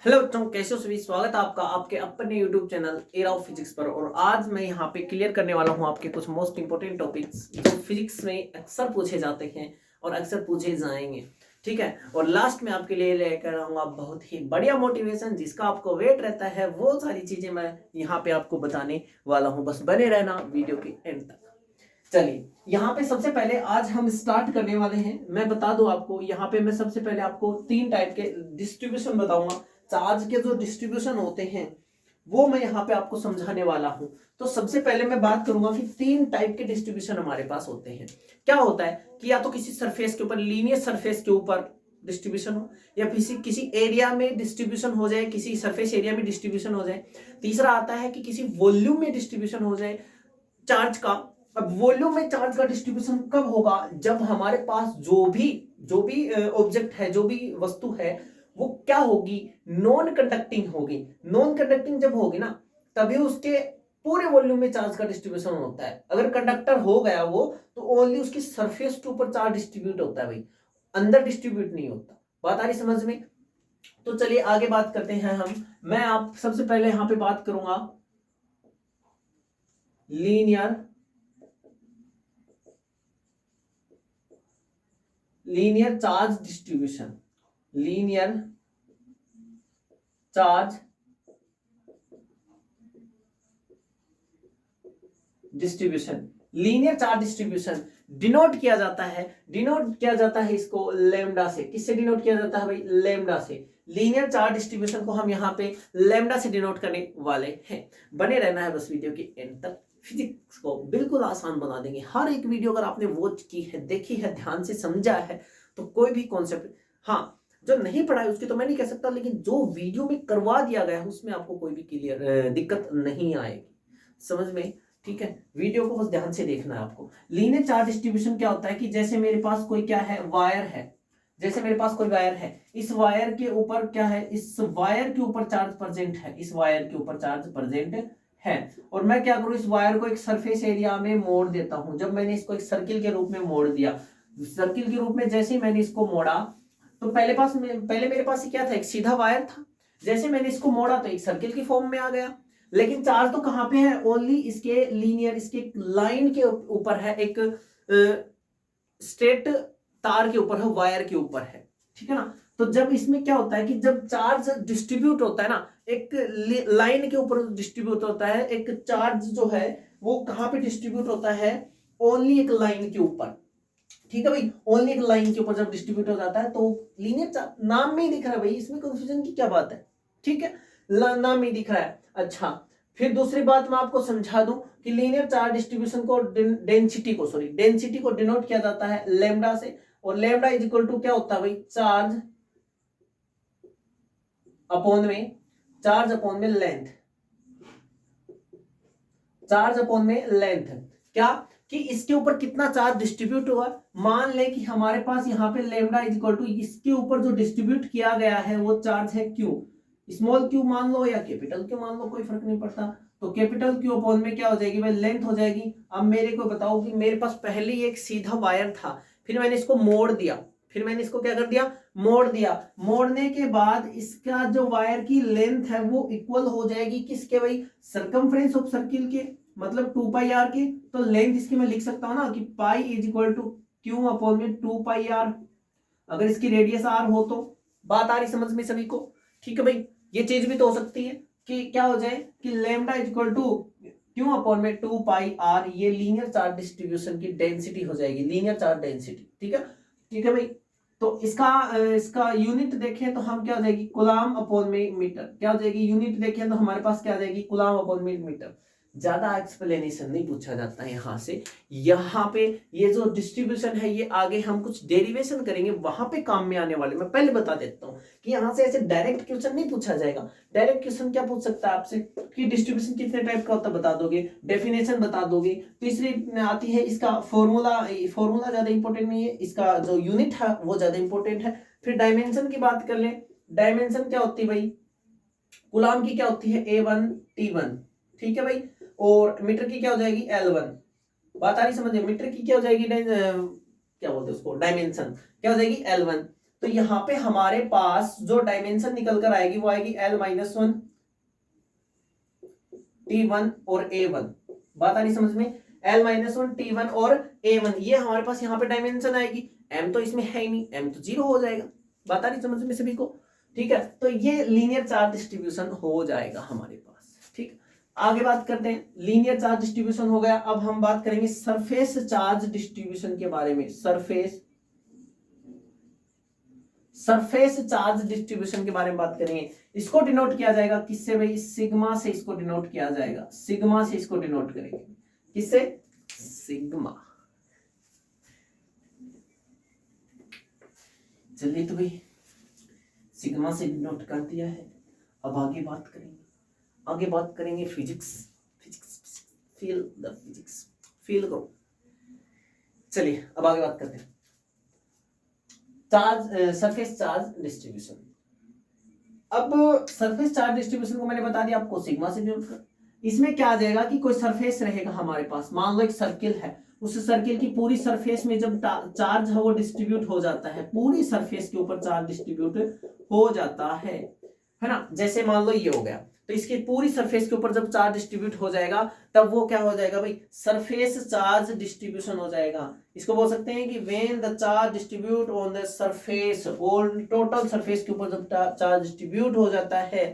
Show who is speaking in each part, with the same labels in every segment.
Speaker 1: Hello बच्चों, कैसे हो सभी। स्वागत है आपका आपके अपने YouTube channel era of physics पर। और आज मैं यहाँ पे क्लियर करने वाला हूँ आपके कुछ मोस्ट इंपोर्टेंट टॉपिक्स जो फिजिक्स में अक्सर पूछे जाते हैं और अक्सर पूछे जाएंगे। ठीक है। और लास्ट में आपके लिए लेकर आऊंगा बहुत ही बढ़िया मोटिवेशन, जिसका आपको वेट रहता है। वो सारी चीजें मैं यहाँ पे आपको बताने वाला हूँ, बस बने रहना वीडियो के एंड तक। चलिए, यहाँ पे सबसे पहले आज हम स्टार्ट करने वाले हैं। मैं बता दूं आपको, यहाँ पे मैं सबसे पहले आपको तीन टाइप के डिस्ट्रीब्यूशन बताऊंगा। चार्ज के जो डिस्ट्रीब्यूशन होते हैं वो मैं यहाँ पे आपको समझाने वाला हूं। तो सबसे पहले मैं बात करूंगा कि तीन टाइप के डिस्ट्रीब्यूशन हमारे पास होते हैं। क्या होता है कि या तो किसी सरफेस के ऊपर, लीनियर सरफेस के ऊपर डिस्ट्रीब्यूशन हो, या किसी एरिया में डिस्ट्रीब्यूशन हो जाए, किसी सरफेस एरिया में डिस्ट्रीब्यूशन हो जाए। तीसरा आता है कि किसी वॉल्यूम में डिस्ट्रीब्यूशन हो जाए चार्ज का। अब वॉल्यूम में चार्ज का डिस्ट्रीब्यूशन कब होगा? जब हमारे पास जो भी ऑब्जेक्ट है, जो भी वस्तु है, वो क्या होगी? नॉन कंडक्टिंग होगी। नॉन कंडक्टिंग जब होगी ना, तभी उसके पूरे वॉल्यूम में चार्ज का डिस्ट्रीब्यूशन होता है। अगर कंडक्टर हो गया वो, तो ओनली उसकी सरफेस के ऊपर चार्ज डिस्ट्रीब्यूट होता है भाई, अंदर डिस्ट्रीब्यूट नहीं होता। बात आ रही समझ में? तो चलिए आगे बात करते हैं हम। मैं आप सबसे पहले यहां पे बात करूंगा linear charge distribution. Linear charge distribution. Linear charge distribution denote किया जाता है इसको लेमडा से। किससे डिनोट किया जाता है भाई? लेमडा से। लीनियर चार्ज डिस्ट्रीब्यूशन को हम यहाँ पे लेमडा से डिनोट करने वाले हैं। बने रहना है बस वीडियो के एंड तक। फिजिक्स को बिल्कुल आसान बना देंगे। हर एक वीडियो अगर आपने वॉच की है, देखी है, ध्यान से समझा है, तो कोई भी कॉन्सेप्ट, हाँ, जो नहीं पढ़ा है उसकी तो मैं नहीं कह सकता, लेकिन जो वीडियो में करवा दिया गया है उसमें आपको कोई भी क्लियर दिक्कत नहीं आएगी। समझ में? ठीक है। वीडियो को बस ध्यान से देखना है आपको। लीनियर चार्ज डिस्ट्रीब्यूशन क्या होता है कि जैसे मेरे पास कोई क्या है, वायर है। जैसे मेरे पास कोई वायर है, इस वायर के ऊपर क्या है? इस वायर के ऊपर चार्ज प्रेजेंट है। इस वायर के ऊपर चार्ज प्रेजेंट है। और मैं क्या करूं, इस वायर को एक सरफेस एरिया में मोड़ देता हूं। जब मैंने इसको एक सर्किल के रूप में मोड़ दिया, सर्किल के रूप में जैसे ही मैंने इसको मोड़ा, तो पहले मेरे पास क्या था? एक सीधा वायर था। जैसे मैंने इसको मोड़ा तो एक सर्किल की फॉर्म में आ गया। लेकिन चार्ज तो कहां पे है? ओनली इसके लीनियर, इसके लाइन के ऊपर है, एक स्ट्रेट तार के ऊपर है, वायर के ऊपर है। ठीक है ना? तो जब इसमें क्या होता है कि जब चार्ज डिस्ट्रीब्यूट होता है ना, एक लाइन के ऊपर डिस्ट्रीब्यूट होता है, एक चार्ज जो है वो कहां पे डिस्ट्रीब्यूट होता है? ओनली एक लाइन के ऊपर। ठीक है भाई, ओनली एक लाइन के ऊपर जब डिस्ट्रीब्यूट हो जाता है तो लीनियर चार्ज नाम में ही दिख रहा है भाई, इसमें कंफ्यूजन की क्या बात है? ठीक है, नाम ही दिख रहा है। अच्छा, फिर दूसरी बात मैं आपको समझा दूं कि लीनियर चार्ज डिस्ट्रीब्यूशन को डेंसिटी को डिनोट किया जाता है लैम्डा से। और लैम्डा इज इक्वल टू क्या होता है भाई? चार्ज अपॉन में लेंथ। चार्ज अपॉन में लेंथ क्या कि इसके ऊपर कितना चार्ज डिस्ट्रीब्यूट हुआ। मान लें कि हमारे पास यहाँ पे लेमडा इज इक्वल टू इसके ऊपर जो डिस्ट्रीब्यूट किया गया है वो चार्ज है क्यू। स्मॉल क्यू मान लो या कैपिटल क्यू मान लो, कोई फर्क नहीं पड़ता। तो कैपिटल क्यू अपॉन में क्या हो जाएगी भाई? लेंथ हो जाएगी। अब मेरे को बताओ कि मेरे पास पहले ही एक सीधा वायर था, फिर मैंने इसको मोड़ दिया, फिर मैंने इसको क्या कर दिया? मोड़ दिया। मोड़ने के बाद इसका जो वायर की लेंथ है वो इक्वल हो जाएगी किसके भाई? सरकमफ्रेंस ऑफ सर्किल के, मतलब 2 पाई आर के। तो लेंथ इसकी मैं लिख सकता हूं ना कि pi is equal to q upon में 2 पाई आर, अगर इसकी रेडियस आर हो तो। बात आ रही समझ में सभी को? ठीक है भाई, ये चीज भी तो हो सकती है कि क्या हो जाए कि lambda is equal to q upon में 2 पाई आर, ये लीनियर चार्ज डिस्ट्रीब्यूशन की डेंसिटी हो जाएगी, लीनियर चार्ज डेंसिटी। ठीक है, ठीक है भाई। तो इसका यूनिट देखें तो हम क्या हो जाएगी? कूलाम अपॉन में मीटर। क्या हो जाएगी? यूनिट देखें तो हमारे पास क्या आ जाएगी? कूलाम अपॉन में मीटर। ज्यादा एक्सप्लेनेशन नहीं पूछा जाता है यहाँ से। यहाँ पे ये जो डिस्ट्रीब्यूशन है, ये आगे हम कुछ डेरिवेशन करेंगे, वहां पे काम में आने वाले। मैं पहले बता देता हूँ कि यहाँ से ऐसे डायरेक्ट क्वेश्चन नहीं पूछा जाएगा। डायरेक्ट क्वेश्चन क्या पूछ सकता है आपसे कि डिस्ट्रीब्यूशन कितने टाइप का होता है बता दोगे, डेफिनेशन बता दोगे। तीसरी आती है इसका फॉर्मूला। फॉर्मूला ज्यादा इंपॉर्टेंट नहीं है, इसका जो यूनिट है वो ज्यादा इंपॉर्टेंट है। फिर डायमेंशन की बात कर ले। डायमेंशन क्या होती है भाई? कूलाम की क्या होती है? A1 T1। ठीक है भाई। और मीटर की क्या हो जाएगी? L1। बात आ रही समझ में? मीटर की क्या हो जाएगी? क्या बोलते हैं उसको? डायमेंशन क्या हो जाएगी? L1। तो यहाँ पे हमारे पास जो डायमेंशन निकल कर आएगी वो आएगी L-1 T1 और A1। बात आ रही समझ में? L-1 T1 और A1 ये हमारे पास यहाँ पे डायमेंशन आएगी। M तो इसमें है ही नहीं, M तो 0 हो जाएगा। बात आ रही समझ में सभी को? ठीक है, तो ये लीनियर चार्ज डिस्ट्रीब्यूशन हो जाएगा हमारे पास। ठीक, आगे बात करते हैं। लीनियर चार्ज डिस्ट्रीब्यूशन हो गया, अब हम बात करेंगे सरफेस चार्ज डिस्ट्रीब्यूशन के बारे में। सरफेस चार्ज डिस्ट्रीब्यूशन के बारे में बात करेंगे। इसको डिनोट किया जाएगा किससे भाई? सिग्मा से इसको डिनोट किया जाएगा। सिग्मा से इसको डिनोट करेंगे। किससे? सिग्मा। चलिए तो भाई सिग्मा से डिनोट कर दिया है। अब आगे बात करेंगे physics. Feel the physics, feel करो। चलिए अब आगे बात करते हैं सरफेस चार्ज डिस्ट्रीब्यूशन। अब सरफेस चार्ज डिस्ट्रीब्यूशन को मैंने बता दिया आपको सिग्मा से डिनोट कर। इसमें क्या आ जाएगा कि कोई सरफेस रहेगा हमारे पास, मान लो एक सर्किल है, उस सर्किल की पूरी सरफेस में जब चार्ज है वो डिस्ट्रीब्यूट हो जाता है, पूरी सरफेस के ऊपर चार्ज डिस्ट्रीब्यूट हो जाता है ना। जैसे मान लो ये हो गया, तो इसकी पूरी सरफेस के ऊपर जब चार्ज डिस्ट्रीब्यूट हो जाएगा तब वो क्या हो जाएगा भाई? सरफेस चार्ज डिस्ट्रीब्यूशन हो जाएगा। इसको बोल सकते हैं कि when the charge distribute on the surface, और टोटल सरफेस के ऊपर जब चार्ज डिस्ट्रीब्यूट हो जाता है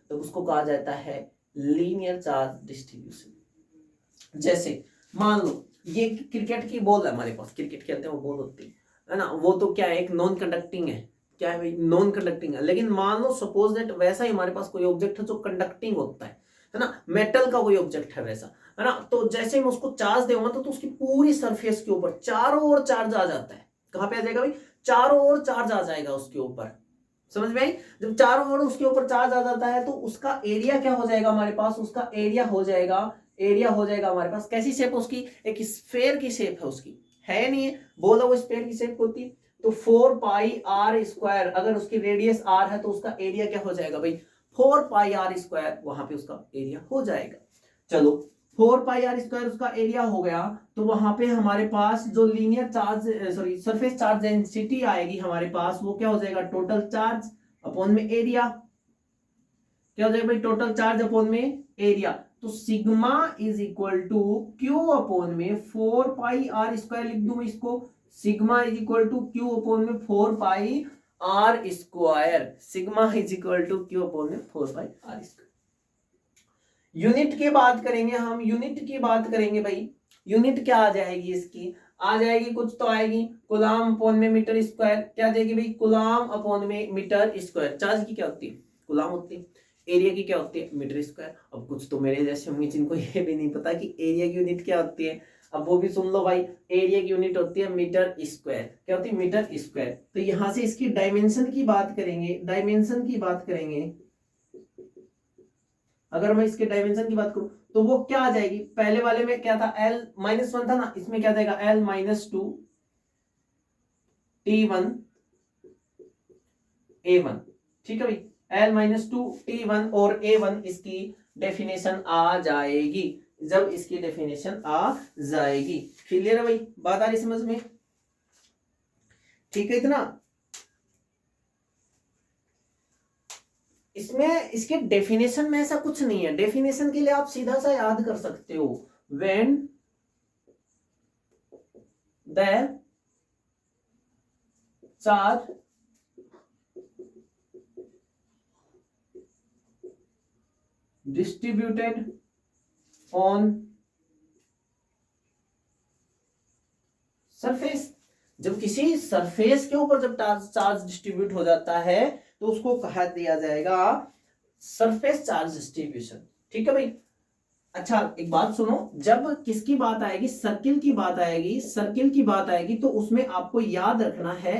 Speaker 1: तो उसको कहा जाता है लीनियर चार्ज डिस्ट्रीब्यूशन। जैसे मान लो ये क्रिकेट की बॉल है हमारे पास, क्रिकेट खेलते हैं वो बॉल होती है ना, वो तो क्या है? एक नॉन कंडक्टिंग है। क्या है भाई? नॉन कंडक्टिंग है। लेकिन मान लो सपोज दैट वैसा ही हमारे पास कोई ऑब्जेक्ट है जो कंडक्टिंग होता है ना, मेटल का कोई ऑब्जेक्ट है वैसा, है ना। तो जैसे मैं उसको चार्ज दूंगा तो उसकी पूरी सरफेस के ऊपर चारों ओर चार्ज आ जाता है। कहां पे आ जाएगा भाई? चारों ओर चार्ज आ जाएगा उसके ऊपर। समझ में आई? जब चारों ओर उसके ऊपर चार्ज आ जाता है तो उसका एरिया क्या हो जाएगा हमारे पास? उसका एरिया हो जाएगा हमारे पास। कैसी शेप उसकी? एक स्फेयर की शेप है उसकी, है नहीं है? बोलो वो स्फेयर की शेप होती तो 4 पाई आर स्क्वायर, अगर उसकी रेडियस आर है तो उसका एरिया क्या हो जाएगा भाई? 4 पाई आर स्क्वायर, वहां पे उसका एरिया हो जाएगा। चलो 4 पाई आर स्क्वायर उसका एरिया हो गया, तो वहां पे हमारे पास जो linear charge surface charge density आएगी हमारे पास, वो क्या हो जाएगा? टोटल चार्ज अपॉन में एरिया। क्या हो जाएगा भाई? टोटल चार्ज अपॉन में एरिया। तो sigma is equal to q upon में 4 पाई आर स्क्वायर लिख दूं मैं इसको। Sigma is equal to q upon में 4 pi r square. Sigma is equal to q upon में 4 पाई आर स्क्वायर। यूनिट की बात करेंगे हम, यूनिट की बात करेंगे भाई। यूनिट क्या आ जाएगी इसकी? आ जाएगी कुछ तो आएगी कूलम अपॉन में मीटर स्क्वायर। क्या आ जाएगी भाई? कूलम अपॉन में मीटर स्क्वायर। चार्ज की क्या होती है? कूलम होती है। एरिया की क्या होती है? Metre square. अब कुछ तो मेरे जैसे होंगे जिनको ये भी नहीं पता कि एरिया की यूनिट क्या होती है, अब वो भी सुन लो भाई। एरिया की यूनिट होती है मीटर स्क्वायर। क्या होती है? Metre square. तो यहां से इसकी डायमेंशन की बात करेंगे, अगर मैं इसके डायमेंशन की बात करूं तो वो क्या आ जाएगी? पहले वाले में क्या था? L-1 था ना, इसमें क्या जाएगा? L-2 T1 A1। ठीक है भाई, L-2 T1 और A1 इसकी डेफिनेशन आ जाएगी। जब इसकी डेफिनेशन आ जाएगी, क्लियर है भाई? बात आ रही समझ में? ठीक है इतना। इसमें इसके डेफिनेशन में ऐसा कुछ नहीं है। डेफिनेशन के लिए आप सीधा सा याद कर सकते हो, when the charge distributed on surface. जब किसी सरफेस के ऊपर जब चार्ज डिस्ट्रीब्यूट हो जाता है तो उसको कहा दिया जाएगा सरफेस चार्ज डिस्ट्रीब्यूशन। ठीक है भाई? अच्छा एक बात सुनो, जब किसकी बात आएगी? सर्किल की बात आएगी तो उसमें आपको याद रखना है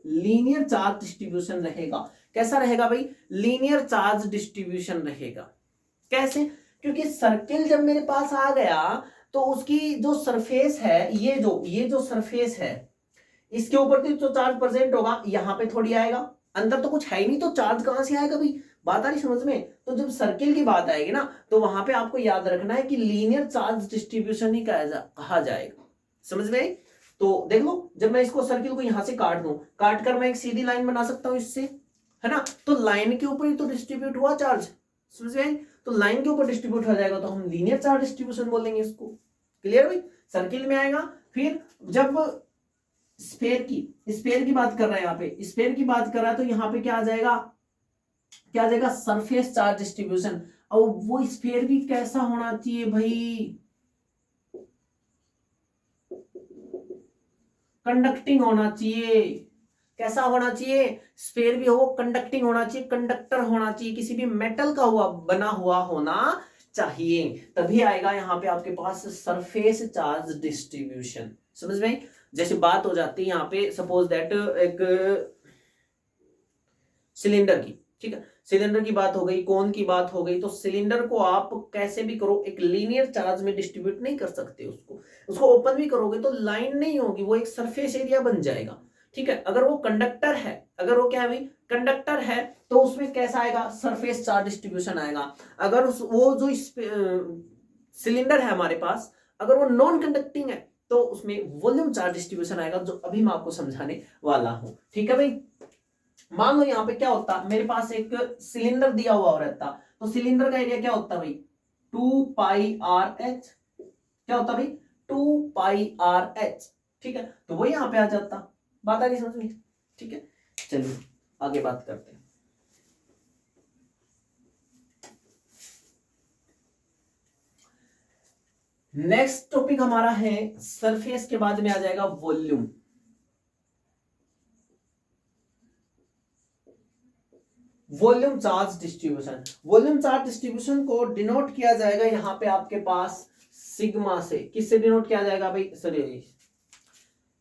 Speaker 1: लीनियर चार्ज डिस्ट्रीब्यूशन रहेगा। कैसा रहेगा भाई? लीनियर चार्ज डिस्ट्रीब्यूशन रहेगा। कैसे? क्योंकि सर्किल जब मेरे पास आ गया तो उसकी जो सरफेस है, ये जो सरफेस है, इसके ऊपर तो चार्ज प्रेजेंट होगा, यहां पे थोड़ी आएगा, अंदर तो कुछ है ही नहीं, तो चार्ज कहां से आएगा भाई? बात आ रही समझ में? तो जब सर्किल की बात आएगी ना तो वहां पे आपको याद रखना है कि लीनियर चार्ज डिस्ट्रीब्यूशन ही कहा जाएगा। समझ में? तो देख लो, जब मैं इसको सर्किल को यहां से काट दूं, काट कर मैं एक सीधी लाइन बना सकता हूं इससे, है ना, तो लाइन के ऊपर ही तो डिस्ट्रीब्यूट हुआ चार्ज, समझ गए, तो लाइन के ऊपर डिस्ट्रीब्यूट हो जाएगा तो हम लीनियर चार्ज डिस्ट्रीब्यूशन बोलेंगे इसको। क्लियर भाई, सर्किल में आएगा। फिर जब स्फेयर की बात कर रहा है, यहाँ पे स्फेयर की बात कर रहा है, तो यहाँ पे क्या आ जाएगा, क्या आ जाएगा, सरफेस चार्ज डिस्ट्रीब्यूशन। और वो स्फेयर भी कैसा होना चाहिए भाई, कंडक्टिंग होना चाहिए। कैसा होना चाहिए, स्फेयर भी हो कंडक्टिंग होना चाहिए, कंडक्टर होना चाहिए, किसी भी मेटल का हुआ बना हुआ होना चाहिए, तभी आएगा यहाँ पे आपके पास सरफेस चार्ज डिस्ट्रीब्यूशन। समझ में, जैसे बात हो जाती है यहाँ पे, सपोज दैट एक सिलेंडर की, ठीक है, सिलेंडर की बात हो गई, कोन की बात हो गई, तो सिलेंडर को आप कैसे भी करो एक लीनियर चार्ज में डिस्ट्रीब्यूट नहीं कर सकते, उसको ओपन भी करोगे तो लाइन नहीं होगी, वो एक सरफेस एरिया बन जाएगा। ठीक है, अगर वो कंडक्टर है, अगर वो क्या है भाई, कंडक्टर है, तो उसमें कैसा आएगा, सरफेस चार्ज डिस्ट्रीब्यूशन आएगा। अगर वो जो सिलेंडर है हमारे पास, अगर वो नॉन कंडक्टिंग है तो उसमें वॉल्यूम चार्ज डिस्ट्रीब्यूशन आएगा, जो अभी मैं आपको समझाने वाला हूं। ठीक है भाई, मान लो यहाँ पे क्या होता, मेरे पास एक सिलेंडर दिया हुआ रहता, तो सिलेंडर का एरिया क्या होता भाई, 2πr(h), क्या होता भाई, 2πr(h), ठीक है, तो वो यहाँ पे आ जाता। बात आ रही समझ में, ठीक है, चलिए आगे बात करते हैं। नेक्स्ट टॉपिक हमारा है सरफेस, के बाद में आ जाएगा volume. Volume charge distribution, volume charge distribution को डिनोट किया जाएगा यहां पे आपके पास सिग्मा से। किससे डिनोट किया जाएगा भाई, सॉरी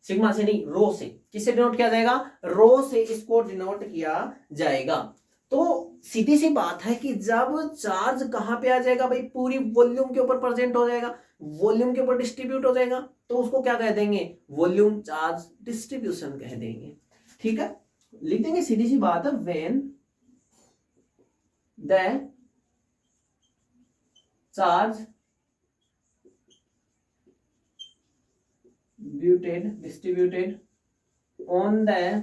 Speaker 1: सिग्मा से नहीं, रो से। किससे डिनोट किया जाएगा, रो से इसको डिनोट किया जाएगा। तो सीधी सी बात है कि जब चार्ज कहां पे आ जाएगा भाई, पूरी वॉल्यूम के ऊपर प्रेजेंट हो जाएगा, वॉल्यूम के ऊपर डिस्ट्रीब्यूट हो जाएगा, तो उसको क्या कह देंगे, वॉल्यूम चार्ज डिस्ट्रीब्यूशन कह देंगे। ठीक है, लिख देंगे, सीधी सी बात है, when the charge distributed on the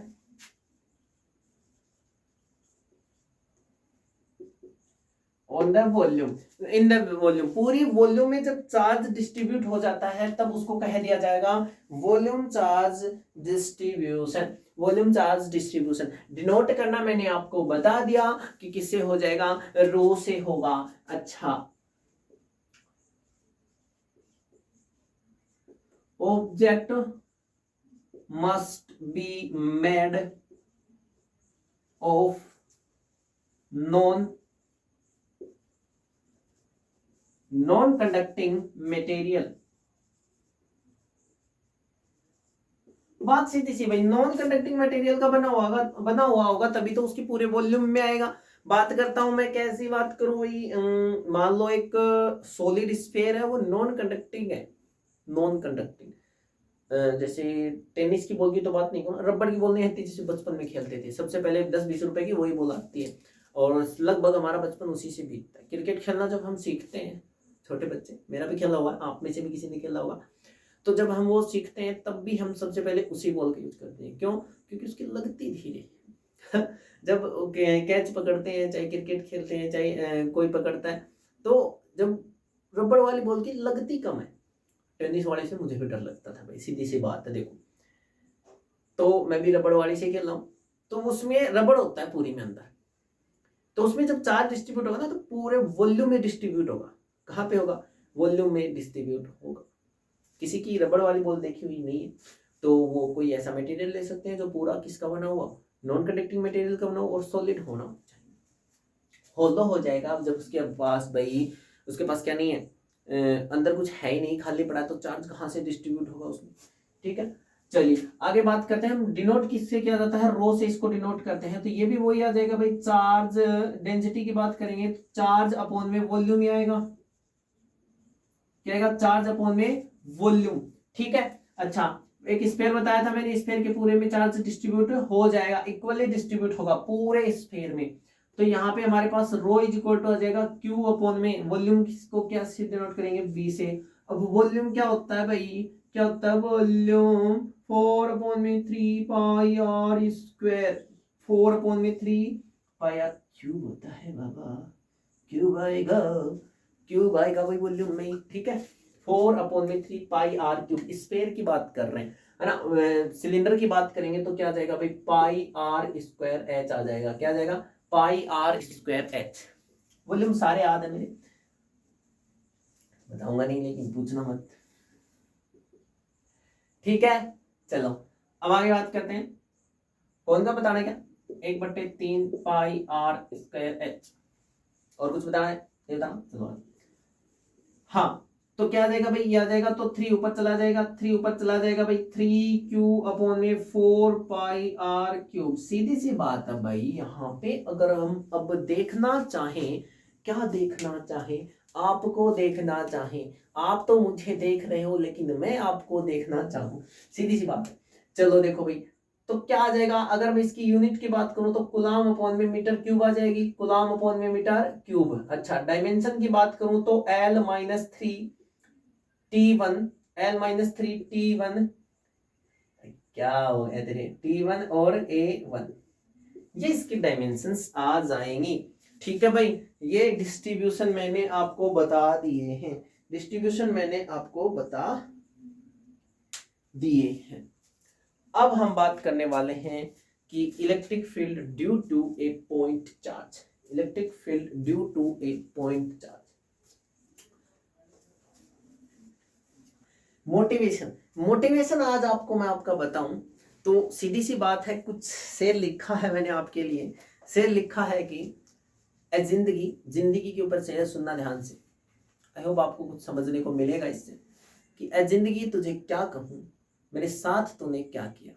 Speaker 1: volume, in the volume, पूरी वॉल्यूम में जब चार्ज डिस्ट्रीब्यूट हो जाता है तब उसको कह दिया जाएगा volume charge distribution. Volume charge distribution denote करना मैंने आपको बता दिया कि किससे हो जाएगा, रो से होगा। अच्छा, object must be made of non conducting material. बात सीधी सी भाई, नॉन कंडक्टिंग मटेरियल का बना हुआ होगा तभी तो उसकी पूरे वॉल्यूम में आएगा। बात करता हूं मैं, कैसी बात करूं भाई, मान लो एक सॉलिड स्फीयर है, वो नॉन कंडक्टिंग है, नॉन कंडक्टिंग, जैसे टेनिस की बॉल की तो बात नहीं करूँ, रबड़ की बॉल नहीं आती जैसे बचपन में खेलते थे, सबसे पहले 10-20 रुपए की वही बॉल आती है, और लगभग हमारा बचपन उसी से बीतता है। क्रिकेट खेलना जब हम सीखते हैं, छोटे बच्चे, मेरा भी खेला हुआ है, आप में से भी किसी ने खेला होगा, तो जब हम वो सीखते हैं तब भी हम सबसे पहले उसी बॉल का यूज करते हैं। क्यों, क्योंकि उसकी लगती धीरे जब कैच पकड़ते हैं, चाहे क्रिकेट खेलते हैं, चाहे कोई पकड़ता है, तो जब रबड़ वाली बॉल की लगती कम है। टेनिस वाले से मुझे भी डर लगता था भाई, सीधी सी बात है, देखो तो मैं भी रबड़ वाली से खेल रहा हूँ, तो उसमें रबड़ होता है पूरी में अंदर, तो उसमें जब चार्ज डिस्ट्रीब्यूट होगा ना तो पूरे वॉल्यूम में डिस्ट्रीब्यूट होगा। कहाँ पे होगा, वॉल्यूम में डिस्ट्रीब्यूट होगा। किसी की रबड़ वाली बॉल देखी हुई नहीं है तो वो कोई ऐसा मटेरियल ले सकते हैं जो पूरा किसका बना हुआ, नॉन कंडक्टिंग मटेरियल का बना हुआ और सॉलिड होना चाहिए, होलो हो जाएगा। अब जब उसके पास भाई, उसके पास क्या नहीं है, अंदर कुछ है ही नहीं, खाली पड़ा, तो चार्ज कहाँ से डिस्ट्रीब्यूट होगा उसमें। ठीक है, चलिए आगे बात करते हैं। हम डिनोट किससे किया जाता है, रो से इसको डिनोट करते हैं, तो ये भी वही आ जाएगा भाई, चार्ज डेंसिटी की बात करेंगे तो चार्ज अपॉन में वॉल्यूम ही आएगा, क्या आएगा, चार्ज अपॉन में वॉल्यूम। ठीक है, अच्छा एक स्फीयर बताया था मैंने, स्फीयर के पूरे में चार्ज डिस्ट्रीब्यूट हो जाएगा, इक्वली डिस्ट्रीब्यूट होगा पूरे स्फीयर में, तो यहाँ पे हमारे पास रो इज इक्वल टू आ जाएगा Q अपॉन में वॉल्यूम, किसको क्या से डिनोट करेंगे, V से। अब वॉल्यूम क्या होता है भाई, क्या होता है वॉल्यूम 4/3 पाई r²। 4/3 पाई r क्यूब होता है बाबा, क्यूब आएगा, क्यूब आएगा वही वॉल्यूम में, ठीक है। 4/3 पाई r³ स्फीयर की बात कर रहे हैं, है ना। सिलेंडर की बात करेंगे तो क्या आ जाएगा भाई, πr²h आ जाएगा। क्या आ जाएगा, πr²h। वॉल्यूम सारे याद है मेरे, बताऊंगा नहीं लेकिन पूछना मत, ठीक है। चलो अब आगे बात करते हैं, कौन सा बताना है, क्या 1/3 πr²h, और कुछ बताना है ये बताना, चलो। हाँ तो क्या आ जाएगा भाई, ये आ जाएगा तो 3 ऊपर चला जाएगा, 3 ऊपर चला जाएगा भाई, 3q/4 πr³। सीधी सी बात है भाई, यहाँ पे अगर हम अब देखना चाहें, क्या देखना चाहें, आपको देखना चाहें, आप तो मुझे देख रहे हो लेकिन मैं आपको देखना चाहूं, सीधी सी बात है। चलो देखो भाई, तो क्या आ जाएगा, अगर मैं इसकी यूनिट की बात करूं तो कूलाम अपॉन में मीटर क्यूब आ जाएगी, कूलाम अपॉन में मीटर क्यूब। अच्छा डायमेंशन की बात करूं तो L-3 T1, L-3 T1, क्या हो तेरे T1 और A1, ये इसकी डायमेंशंस आ जाएंगी, ठीक है भाई। ये डिस्ट्रीब्यूशन मैंने आपको बता दिए हैं, डिस्ट्रीब्यूशन मैंने आपको बता दिए हैं। अब हम बात करने वाले हैं कि electric field due to a point charge, electric field due to a point charge. Motivation, motivation आज आपको मैं आपका बताऊं तो सीधी सी बात है, कुछ शेर लिखा है मैंने आपके लिए, शेर लिखा है कि ए जिंदगी, जिंदगी के ऊपर शेर सुनना ध्यान से, आई होप आपको कुछ समझने को मिलेगा इससे, कि ए जिंदगी तुझे क्या कहूं, मेरे साथ तूने क्या किया,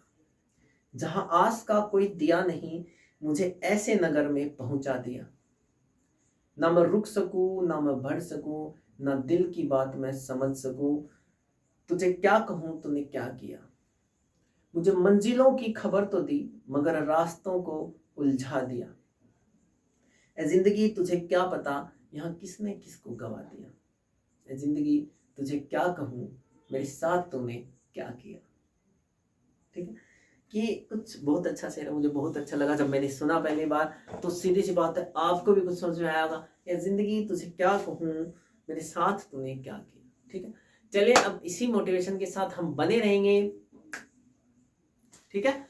Speaker 1: जहां आस का कोई दिया नहीं, मुझे ऐसे नगर में पहुंचा दिया, ना मैं रुक सकूं ना मैं बढ़ सकूं, ना दिल की बात मैं समझ सकूं, तुझे क्या कहूं तूने क्या किया, मुझे मंजिलों की खबर तो दी मगर रास्तों को उलझा दिया, ए जिंदगी तुझे क्या पता यहाँ किसने किसको गवा दिया, ए जिंदगी तुझे क्या कहूं मेरे साथ तूने क्या किया, ठीक है। कि कुछ बहुत अच्छा शेर है, मुझे बहुत अच्छा लगा जब मैंने सुना पहली बार, तो सीधी सी बात है आपको भी कुछ समझ में आया होगा, ए जिंदगी तुझे क्या कहूं मेरे साथ तूने क्या किया, ठीक है। चलिए अब इसी मोटिवेशन के साथ हम बने रहेंगे, ठीक है।